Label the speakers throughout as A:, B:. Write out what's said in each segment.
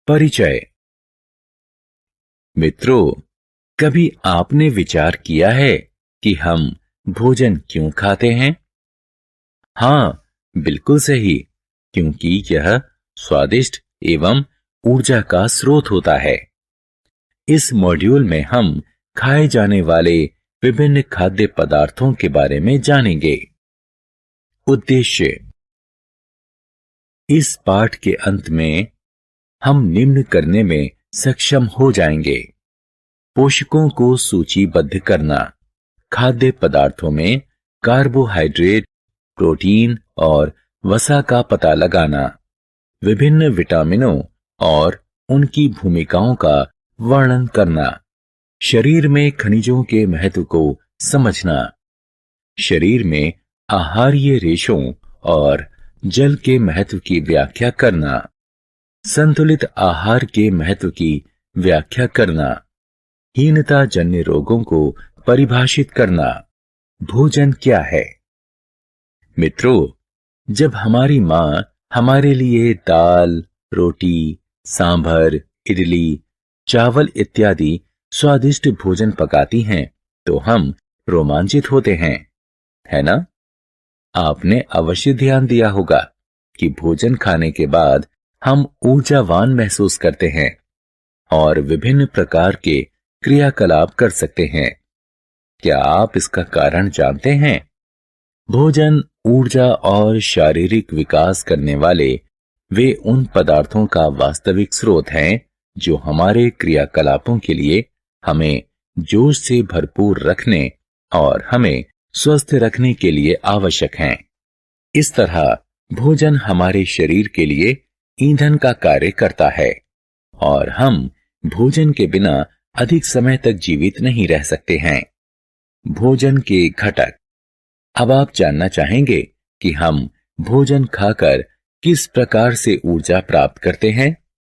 A: परिचय। मित्रों, कभी आपने विचार किया है कि हम भोजन क्यों खाते हैं? हाँ, बिल्कुल सही, क्योंकि यह स्वादिष्ट एवं ऊर्जा का स्रोत होता है। इस मॉड्यूल में हम खाए जाने वाले विभिन्न खाद्य पदार्थों के बारे में जानेंगे। उद्देश्य। इस पाठ के अंत में हम निम्न करने में सक्षम हो जाएंगे: पोषकों को सूचीबद्ध करना, खाद्य पदार्थों में कार्बोहाइड्रेट, प्रोटीन और वसा का पता लगाना, विभिन्न विटामिनों और उनकी भूमिकाओं का वर्णन करना, शरीर में खनिजों के महत्व को समझना, शरीर में आहारीय रेशों और जल के महत्व की व्याख्या करना, संतुलित आहार के महत्व की व्याख्या करना, हीनता जन्य रोगों को परिभाषित करना। भोजन क्या है? मित्रों, जब हमारी मां हमारे लिए दाल, रोटी, सांभर, इडली, चावल इत्यादि स्वादिष्ट भोजन पकाती हैं, तो हम रोमांचित होते हैं, है ना? आपने अवश्य ध्यान दिया होगा कि भोजन खाने के बाद हम ऊर्जावान महसूस करते हैं और विभिन्न प्रकार के क्रियाकलाप कर सकते हैं। क्या आप इसका कारण जानते हैं? भोजन ऊर्जा और शारीरिक विकास करने वाले वे उन पदार्थों का वास्तविक स्रोत हैं जो हमारे क्रियाकलापों के लिए हमें जोश से भरपूर रखने और हमें स्वस्थ रखने के लिए आवश्यक हैं। इस तरह भोजन हमारे शरीर के लिए ईंधन का कार्य करता है और हम भोजन के बिना अधिक समय तक जीवित नहीं रह सकते हैं। भोजन के घटक। अब आप जानना चाहेंगे कि हम भोजन खाकर किस प्रकार से ऊर्जा प्राप्त करते हैं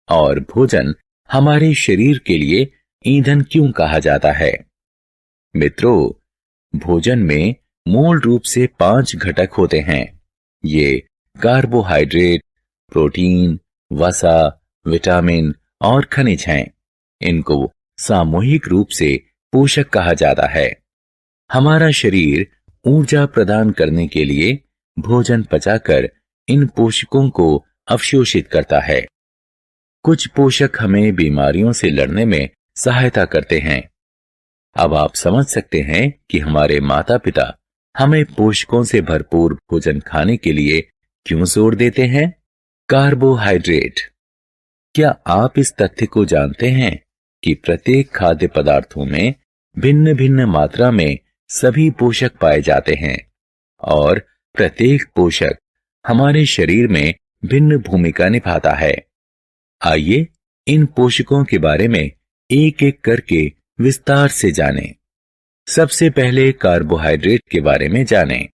A: और भोजन हमारे शरीर के लिए ईंधन क्यों कहा जाता है। मित्रों, भोजन में मूल रूप से 5 घटक होते हैं। ये कार्बोहाइड्रेट, प्रोटीन, वसा, विटामिन और खनिज हैं। इनको सामूहिक रूप से पोषक कहा जाता है। हमारा शरीर ऊर्जा प्रदान करने के लिए भोजन पचाकर इन पोषकों को अवशोषित करता है। कुछ पोषक हमें बीमारियों से लड़ने में सहायता करते हैं। अब आप समझ सकते हैं कि हमारे माता पिता हमें पोषकों से भरपूर भोजन खाने के लिए क्यों जोर देते हैं। कार्बोहाइड्रेट। क्या आप इस तथ्य को जानते हैं कि प्रत्येक खाद्य पदार्थों में भिन्न भिन्न मात्रा में सभी पोषक पाए जाते हैं और प्रत्येक पोषक हमारे शरीर में भिन्न भूमिका निभाता है। आइए इन पोषकों के बारे में एक एक करके विस्तार से जानें। सबसे पहले कार्बोहाइड्रेट के बारे में जानें।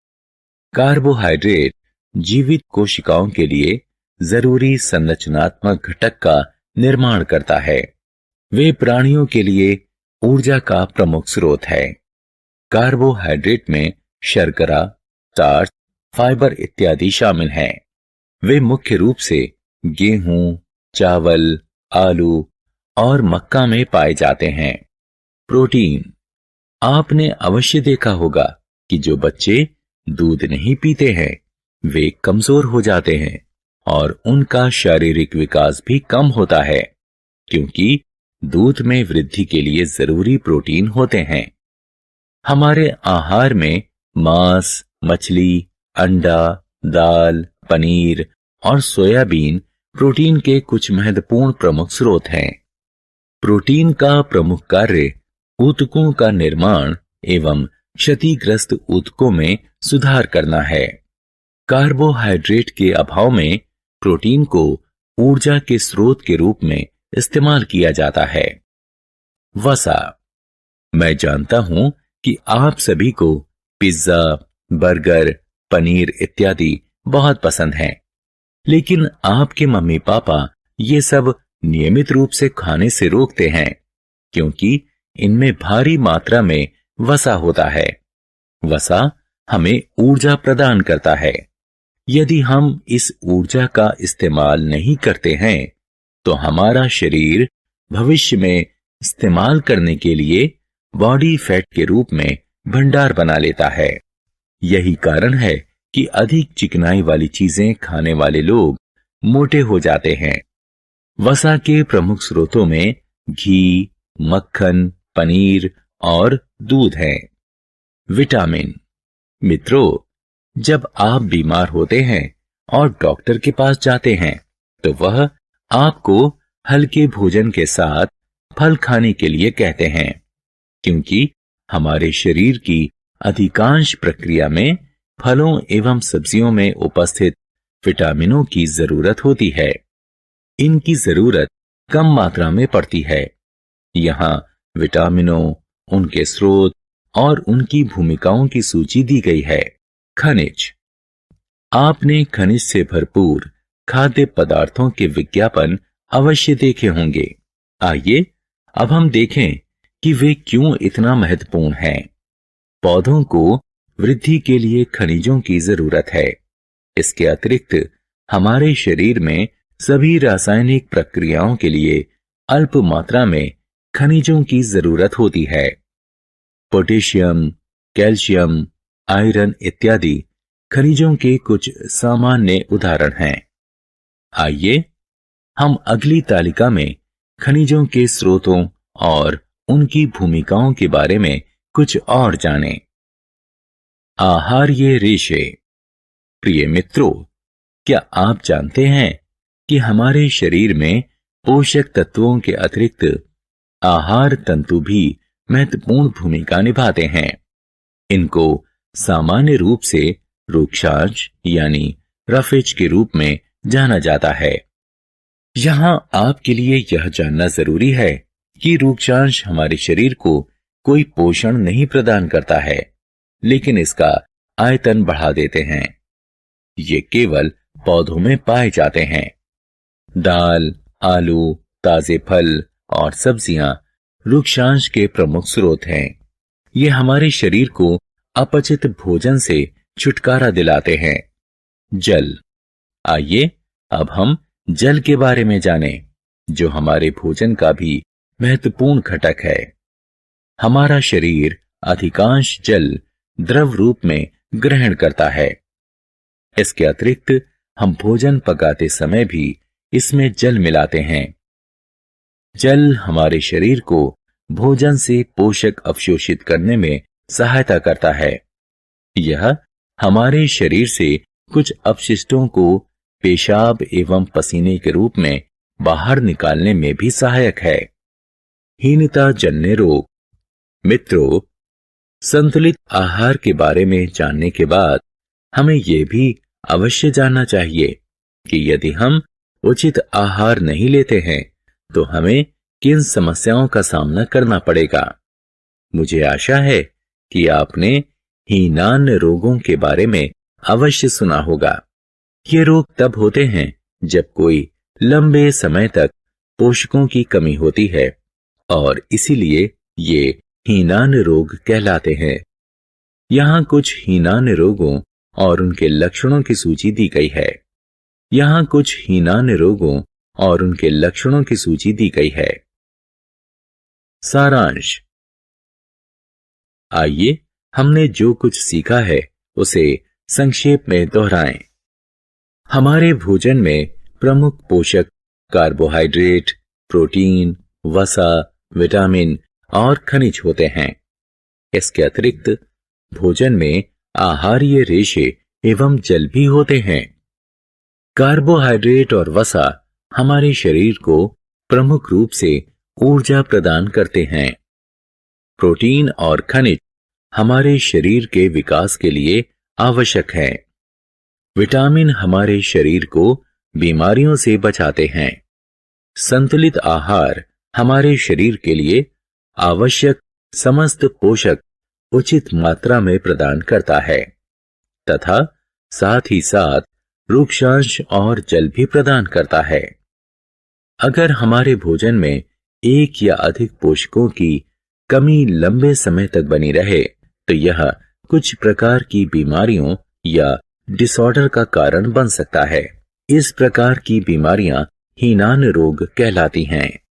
A: कार्बोहाइड्रेट जीवित कोशिकाओं के लिए जरूरी संरचनात्मक घटक का निर्माण करता है। वे प्राणियों के लिए ऊर्जा का प्रमुख स्रोत है। कार्बोहाइड्रेट में शर्करा, स्टार्च, फाइबर इत्यादि शामिल हैं। वे मुख्य रूप से गेहूं, चावल, आलू और मक्का में पाए जाते हैं। प्रोटीन। आपने अवश्य देखा होगा कि जो बच्चे दूध नहीं पीते हैं वे कमजोर हो जाते हैं और उनका शारीरिक विकास भी कम होता है, क्योंकि दूध में वृद्धि के लिए जरूरी प्रोटीन होते हैं। हमारे आहार में मांस, मछली, अंडा, दाल, पनीर और सोयाबीन प्रोटीन के कुछ महत्वपूर्ण प्रमुख स्रोत हैं। प्रोटीन का प्रमुख कार्य ऊतकों का निर्माण एवं क्षतिग्रस्त ऊतकों में सुधार करना है। कार्बोहाइड्रेट के अभाव में प्रोटीन को ऊर्जा के स्रोत के रूप में इस्तेमाल किया जाता है। वसा। मैं जानता हूं कि आप सभी को पिज्जा, बर्गर, पनीर इत्यादि बहुत पसंद हैं, लेकिन आपके मम्मी पापा ये सब नियमित रूप से खाने से रोकते हैं, क्योंकि इनमें भारी मात्रा में वसा होता है। वसा हमें ऊर्जा प्रदान करता है यदि हम इस ऊर्जा का इस्तेमाल नहीं करते हैं तो हमारा शरीर भविष्य में इस्तेमाल करने के लिए बॉडी फैट के रूप में भंडार बना लेता है। यही कारण है कि अधिक चिकनाई वाली चीजें खाने वाले लोग मोटे हो जाते हैं। वसा के प्रमुख स्रोतों में घी, मक्खन, पनीर और दूध हैं। विटामिन। मित्रों, जब आप बीमार होते हैं और डॉक्टर के पास जाते हैं तो वह आपको हल्के भोजन के साथ फल खाने के लिए कहते हैं, क्योंकि हमारे शरीर की अधिकांश प्रक्रिया में फलों एवं सब्जियों में उपस्थित विटामिनों की जरूरत होती है। इनकी जरूरत कम मात्रा में पड़ती है। यहाँ विटामिनों, उनके स्रोत और उनकी भूमिकाओं की सूची दी गई है। खनिज। आपने खनिज से भरपूर खाद्य पदार्थों के विज्ञापन अवश्य देखे होंगे। आइए अब हम देखें कि वे क्यों इतना महत्वपूर्ण हैं। पौधों को वृद्धि के लिए खनिजों की जरूरत है। इसके अतिरिक्त हमारे शरीर में सभी रासायनिक प्रक्रियाओं के लिए अल्प मात्रा में खनिजों की जरूरत होती है। पोटेशियम, कैल्शियम, आयरन इत्यादि खनिजों के कुछ सामान्य उदाहरण हैं। आइए हम अगली तालिका में खनिजों के स्रोतों और उनकी भूमिकाओं के बारे में कुछ और जानें। आहार्य रेशे। प्रिय मित्रों, क्या आप जानते हैं कि हमारे शरीर में पोषक तत्वों के अतिरिक्त आहार तंतु भी महत्वपूर्ण भूमिका निभाते हैं। इनको सामान्य रूप से रूक्षांश यानी रफेज के रूप में जाना जाता है। यहां आपके लिए यह जानना जरूरी है कि रूक्षांश हमारे शरीर को कोई पोषण नहीं प्रदान करता है, लेकिन इसका आयतन बढ़ा देते हैं। ये केवल पौधों में पाए जाते हैं। दाल, आलू, ताजे फल और सब्जियां रूक्षांश के प्रमुख स्रोत हैं। ये हमारे शरीर को अपचित भोजन से छुटकारा दिलाते हैं। जल। आइए अब हम जल के बारे में जानें, जो हमारे भोजन का भी महत्वपूर्ण घटक है। हमारा शरीर अधिकांश जल द्रव रूप में ग्रहण करता है। इसके अतिरिक्त हम भोजन पकाते समय भी इसमें जल मिलाते हैं। जल हमारे शरीर को भोजन से पोषक अवशोषित करने में सहायता करता है। यह हमारे शरीर से कुछ अपशिष्टों को पेशाब एवं पसीने के रूप में बाहर निकालने में भी सहायक है। हीनता जन्य रोग। मित्रों, संतुलित आहार के बारे में जानने के बाद हमें यह भी अवश्य जानना चाहिए कि यदि हम उचित आहार नहीं लेते हैं तो हमें किन समस्याओं का सामना करना पड़ेगा। मुझे आशा है कि आपने हीनान रोगों के बारे में अवश्य सुना होगा। ये रोग तब होते हैं जब कोई लंबे समय तक पोषकों की कमी होती है और इसीलिए ये हीनान रोग कहलाते हैं। यहाँ कुछ हीनान रोगों और उनके लक्षणों की सूची दी गई है। यहाँ कुछ हीनान रोगों और उनके लक्षणों की सूची दी गई है। सारांश। आइए हमने जो कुछ सीखा है उसे संक्षेप में दोहराएं। हमारे भोजन में प्रमुख पोषक कार्बोहाइड्रेट, प्रोटीन, वसा, विटामिन और खनिज होते हैं। इसके अतिरिक्त भोजन में आहार्य रेशे एवं जल भी होते हैं। कार्बोहाइड्रेट और वसा हमारे शरीर को प्रमुख रूप से ऊर्जा प्रदान करते हैं। प्रोटीन और खनिज हमारे शरीर के विकास के लिए आवश्यक है। विटामिन हमारे शरीर को बीमारियों से बचाते हैं। संतुलित आहार हमारे शरीर के लिए आवश्यक समस्त पोषक उचित मात्रा में प्रदान करता है तथा साथ ही साथ रूक्षांश और जल भी प्रदान करता है। अगर हमारे भोजन में एक या अधिक पोषकों की कमी लंबे समय तक बनी रहे तो यह कुछ प्रकार की बीमारियों या डिसऑर्डर का कारण बन सकता है। इस प्रकार की बीमारियां हीनान रोग कहलाती हैं।